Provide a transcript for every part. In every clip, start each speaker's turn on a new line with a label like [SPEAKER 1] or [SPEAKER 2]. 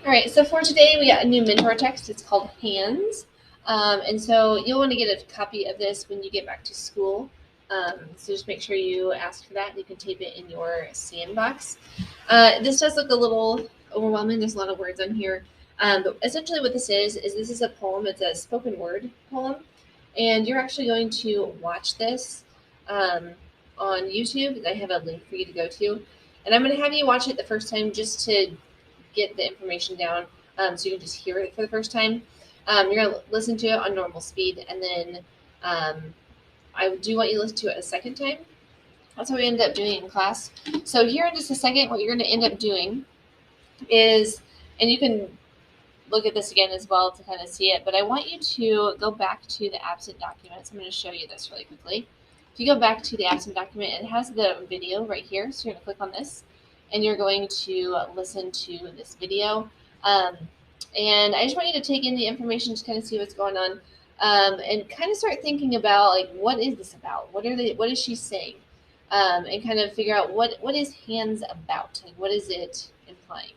[SPEAKER 1] All right, so for today, we got a new mentor text. It's called Hands. And so you'll want to get a copy of this when you get back to school. So just make sure you ask for that. You can tape it in your sandbox. This does look a little overwhelming. There's a lot of words on here. But essentially what this is this is a poem. It's a spoken word poem. And you're actually going to watch this on YouTube. I have a link for you to go to. And I'm going to have you watch it the first time just to get the information down, so you can just hear it for the first time. You're going to listen to it on normal speed, and then I do want you to listen to it a second time. That's what we ended up doing in class. So here in just a second, what you're going to end up doing is, and you can look at this again as well to kind of see it, but I want you to go back to the absent documents. I'm going to show you this really quickly. If you go back to the absent document, it has the video right here, so you're going to click on this, and you're going to listen to this video. And I just want you to take in the information, just kind of see what's going on, and kind of start thinking about, like, what is this about? What is she saying? And kind of figure out what is Hands about? Like, what is it implying?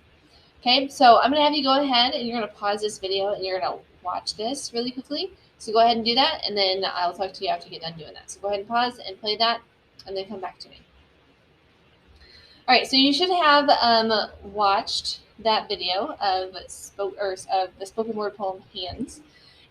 [SPEAKER 1] Okay, so I'm going to have you go ahead and you're going to pause this video and you're going to watch this really quickly. So go ahead and do that, and then I'll talk to you after you get done doing that. So go ahead and pause and play that, and then come back to me. All right, so you should have watched that video of the spoken word poem Hands,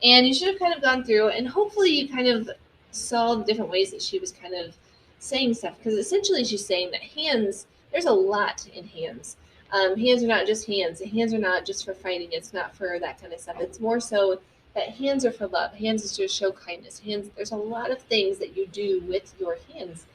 [SPEAKER 1] and you should have kind of gone through, and hopefully you kind of saw the different ways that she was kind of saying stuff, because essentially she's saying that hands, there's a lot in hands. Hands are not just hands. Hands are not just for fighting. It's not for that kind of stuff. It's more so that hands are for love. Hands is to show kindness. Hands, there's a lot of things that you do with your hands.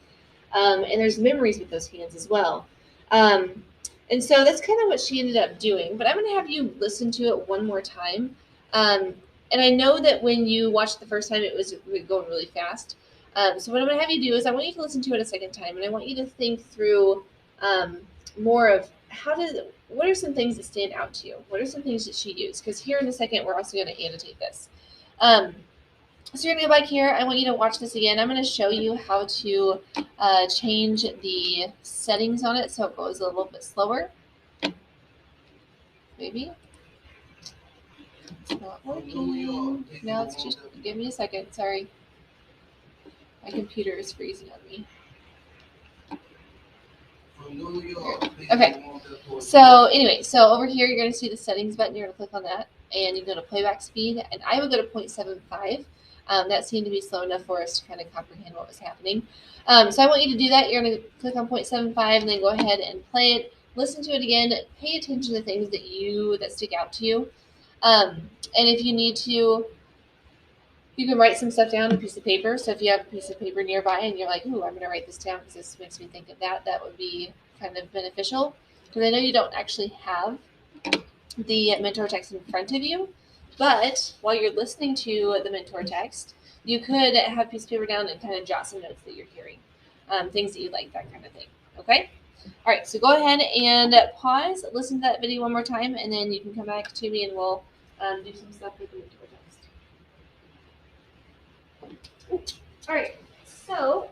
[SPEAKER 1] And there's memories with those hands as well. And so that's kind of what she ended up doing. But I'm going to have you listen to it one more time. And I know that when you watched the first time, it was going really fast. So what I'm going to have you do is I want you to listen to it a second time, and I want you to think through more of what are some things that stand out to you? What are some things that she used? Because here in a second, we're also going to annotate this. So you're going to go back here. I want you to watch this again. I'm going to show you how to change the settings on it so it goes a little bit slower. Maybe. It's not working. Now it's just, give me a second. Sorry. My computer is freezing on me. Okay, so anyway, so over here you're going to see the settings button. You're going to click on that, and you go to playback speed, and I would go to 0.75. That seemed to be slow enough for us to kind of comprehend what was happening. So I want you to do that. You're going to click on 0.75 and then go ahead and play it. Listen to it again. Pay attention to things that stick out to you. And if you need to, you can write some stuff down on a piece of paper. So if you have a piece of paper nearby and you're like, ooh, I'm going to write this down because this makes me think of that, that would be kind of beneficial. Because I know you don't actually have the mentor text in front of you, but while you're listening to the mentor text, you could have a piece of paper down and kind of jot some notes that you're hearing, things that you like, that kind of thing. Okay? All right, so go ahead and pause, listen to that video one more time, and then you can come back to me and we'll do some stuff with the mentor text. All right, so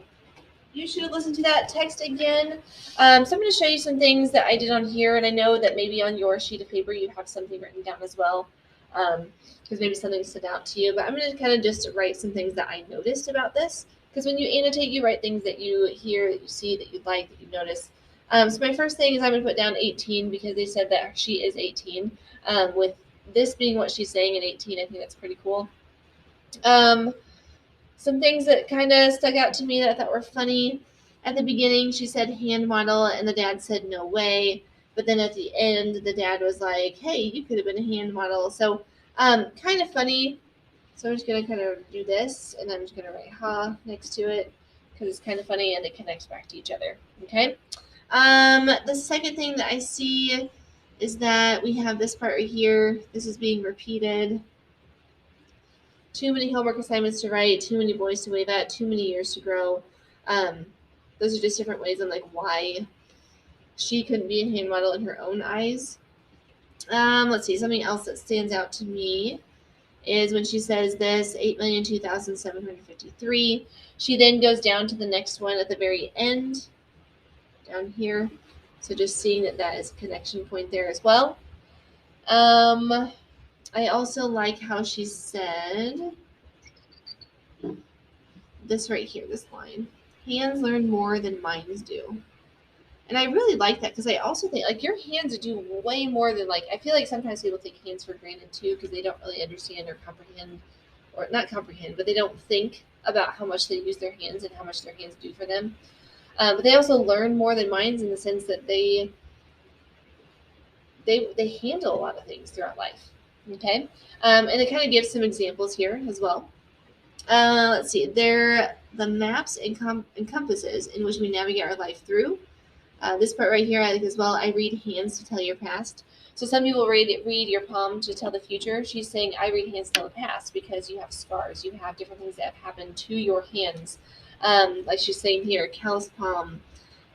[SPEAKER 1] you should listen to that text again. So I'm going to show you some things that I did on here, and I know that maybe on your sheet of paper you have something written down as well, because maybe something stood out to you. But I'm going to kind of just write some things that I noticed about this, because when you annotate, you write things that you hear, that you see, that you like, that you notice. So my first thing is I'm going to put down 18, because they said that she is 18. With this being what she's saying at 18, I think that's pretty cool. Some things that kind of stuck out to me that I thought were funny. At the beginning, she said hand model, and the dad said no way. But then at the end, the dad was like, hey, you could have been a hand model. So kind of funny. So I'm just going to kind of do this, and I'm just going to write ha next to it because it's kind of funny and it connects back to each other. Okay. The second thing that I see is that we have this part right here. This is being repeated. Too many homework assignments to write, too many boys to wave at, too many years to grow. Those are just different ways on like why she couldn't be a hand model in her own eyes. Let's see, something else that stands out to me is when she says this, 8,002,753. She then goes down to the next one at the very end, down here. So just seeing that that is a connection point there as well. I also like how she said this right here, this line. Hands learn more than minds do. And I really like that because I also think like your hands do way more than like I feel like sometimes people take hands for granted too because they don't really understand or comprehend or not comprehend, but they don't think about how much they use their hands and how much their hands do for them. But they also learn more than minds in the sense that they handle a lot of things throughout life. Okay, and it kind of gives some examples here as well. Let's see. They're the maps and compasses in which we navigate our life through. This part right here, I think as well. I read hands to tell your past. So some people read your palm to tell the future. She's saying I read hands to tell the past because you have scars. You have different things that have happened to your hands. Like she's saying here, calloused palm,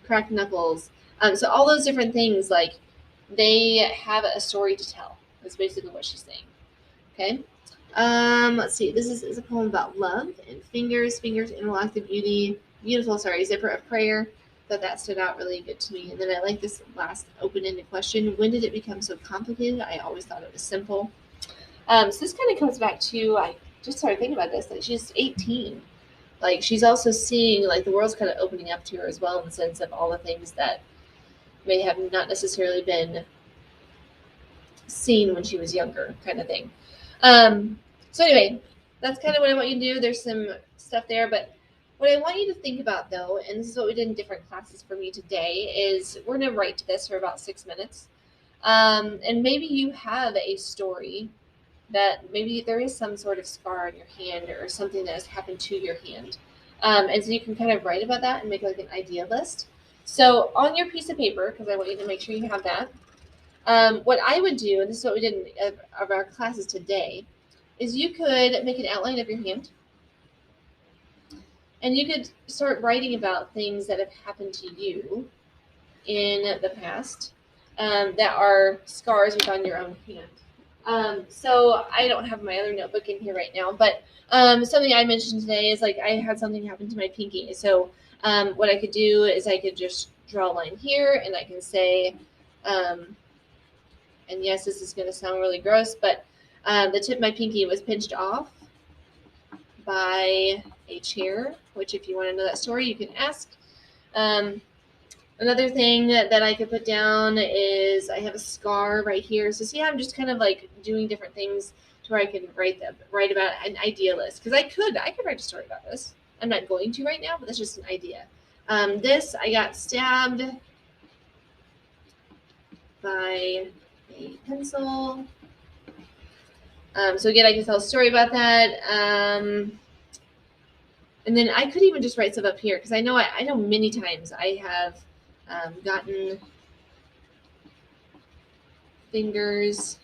[SPEAKER 1] cracked knuckles. So all those different things, like they have a story to tell. That's basically what she's saying. Okay. Let's see. This is a poem about love and fingers. Fingers interlock the beautiful. Sorry, zipper of prayer. Thought that stood out really good to me. And then I like this last open-ended question. When did it become so complicated? I always thought it was simple. So this kind of comes back to I just started thinking about this. Like she's 18. Like she's also seeing like the world's kind of opening up to her as well in the sense of all the things that may have not necessarily been seen when she was younger, kind of thing. So anyway, that's kind of what I want you to do. There's some stuff there, but what I want you to think about though, and this is what we did in different classes for me today, is we're gonna write to this for about 6 minutes. And maybe you have a story that maybe there is some sort of scar on your hand or something that has happened to your hand. And so you can kind of write about that and make like an idea list. So on your piece of paper, because I want you to make sure you have that, what I would do, and this is what we did in of our classes today, is you could make an outline of your hand, and you could start writing about things that have happened to you in the past that are scars within your own hand. So I don't have my other notebook in here right now, but something I mentioned today is like I had something happen to my pinky. So what I could do is I could just draw a line here, and I can say. And yes, this is going to sound really gross, but the tip of my pinky was pinched off by a chair, which if you want to know that story, you can ask. Another thing that I could put down is I have a scar right here. So see how I'm just kind of like doing different things to where I can write about an idea list. Because I could write a story about this. I'm not going to right now, but that's just an idea. This, I got stabbed by a pencil. So again, I can tell a story about that. And then I could even just write stuff up here because I know many times I have gotten fingers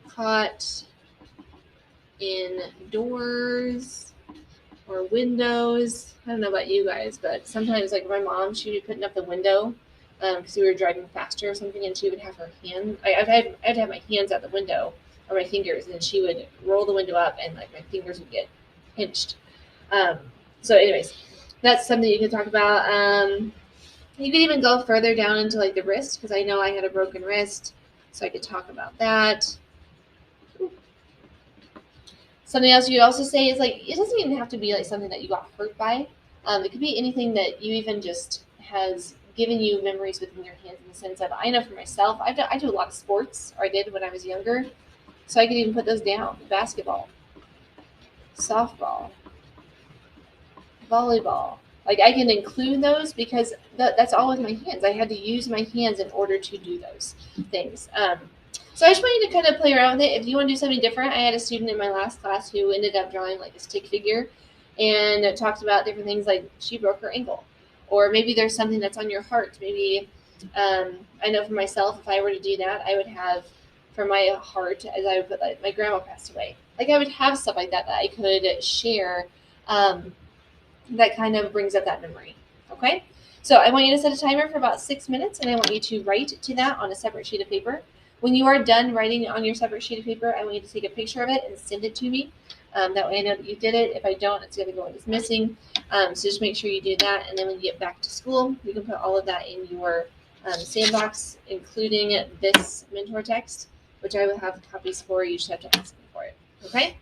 [SPEAKER 1] caught in doors or windows. I don't know about you guys, but sometimes like my mom, she would be putting up the window because we were driving faster or something, and she would have her hand. I'd have my hands out the window or my fingers, and she would roll the window up, and like my fingers would get pinched. So, anyways, that's something you can talk about. You could even go further down into like the wrist because I know I had a broken wrist, so I could talk about that. Something else you could also say is like it doesn't even have to be like something that you got hurt by. It could be anything that you even just has given you memories within your hands in the sense of I know for myself I do a lot of sports, or I did when I was younger, so I could even put those down: basketball, softball, volleyball. Like I can include those because that's all with my hands. I had to use my hands in order to do those things. So I just want you to kind of play around with it. If you want to do something different, I had a student in my last class who ended up drawing like a stick figure and talked about different things like she broke her ankle. Or maybe there's something that's on your heart. Maybe I know for myself, if I were to do that, I would have for my heart, as I would put like my grandma passed away. Like I would have stuff like that I could share that kind of brings up that memory. Okay? So I want you to set a timer for about 6 minutes, and I want you to write to that on a separate sheet of paper. When you are done writing on your separate sheet of paper, I want you to take a picture of it and send it to me. That way I know that you did it. If I don't, it's going to go as missing. So just make sure you do that. And then when you get back to school, you can put all of that in your sandbox, including this mentor text, which I will have copies for. You just have to ask me for it. Okay?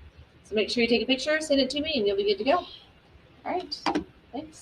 [SPEAKER 1] So make sure you take a picture, send it to me, and you'll be good to go. All right. Thanks.